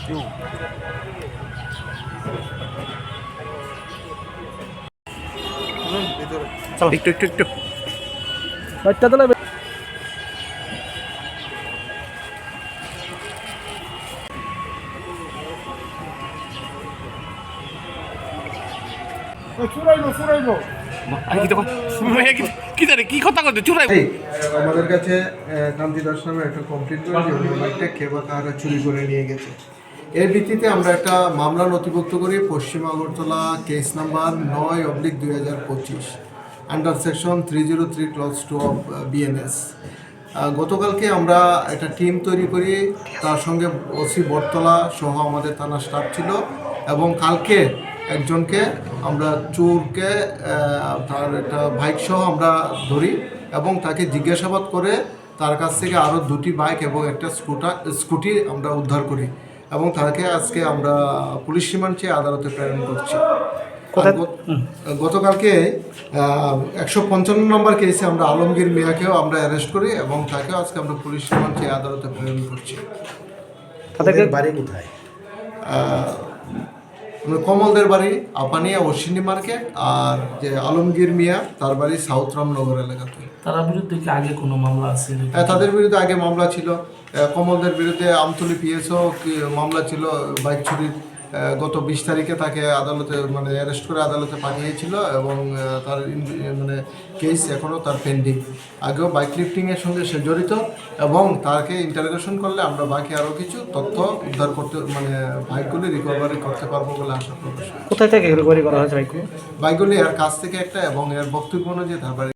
চল একটু একটু একটু বাচ্চা তো কি কথা করতে চুরাই আমাদের কাছে কান্তি দাস নামে একটা কমপ্লেন করে যে ওই বাইকটা কে বা কারা চুরি করে নিয়ে গেছে। এর ভিত্তিতে আমরা একটা মামলা নথিভুক্ত করি পশ্চিম Agartala case number 9/2025 under section 303 clause 2 of BNS. গতকালকে আমরা একটা টিম তৈরি করি, তার সঙ্গে ওসি বটতলা সহ আমাদের থানা স্টাফ ছিল, এবং কালকে একজনকে আমরা চোরকে তার একটা বাইক সহ আমরা ধরি এবং তাকে জিজ্ঞাসাবাদ করে তার কাছ থেকে আরও 2টি বাইক এবং একটা স্কুটি আমরা উদ্ধার করি এবং তাকে আজকে আমরা পুলিশ রিমান্ড চেয়ে আদালতে প্রেরণ করছি। গতকালকে 155 নম্বর কেসে আমরা আলমগীর মিয়াকেও আমরা অ্যারেস্ট করি এবং তাকেও আজকে আমরা পুলিশ রিমান্ড চেয়ে আদালতে প্রেরণ করছি। তাদের বাড়ি কোথায়? কমলদের বাড়ি আপানিয়া অশ্বিনী মার্কেট, আর যে আলমগীর মিয়া তার বাড়ি সাউথ রামনগর এলাকাতে। তার বিরুদ্ধে কি আগে কোনো মামলা আছে? হ্যাঁ, তাদের বিরুদ্ধে আগে মামলা ছিল। কমলদের বিরুদ্ধে আমতলী পিএসও মামলা ছিল বাইক চুরির। গত 20 তারিখে তাকে আদালতে অ্যারেস্ট করে আদালতে পাঠিয়েছিল এবং তার কেস এখনও তার পেন্ডিং। আগেও বাইক লিফটিংয়ের সঙ্গে সে জড়িত এবং তাকে ইন্টারোগেশন করলে আমরা বাকি আরও কিছু তথ্য উদ্ধার করতে বাইকগুলি রিকভারি করতে পারবো বলে আশা প্রকাশ। কোথায় থেকে রিকভারি করা হয়েছে বাইকগুলো? বাইকগুলি এর কাছ থেকে একটা এবং এর বক্তব্য অনুযায়ী তার বাড়ি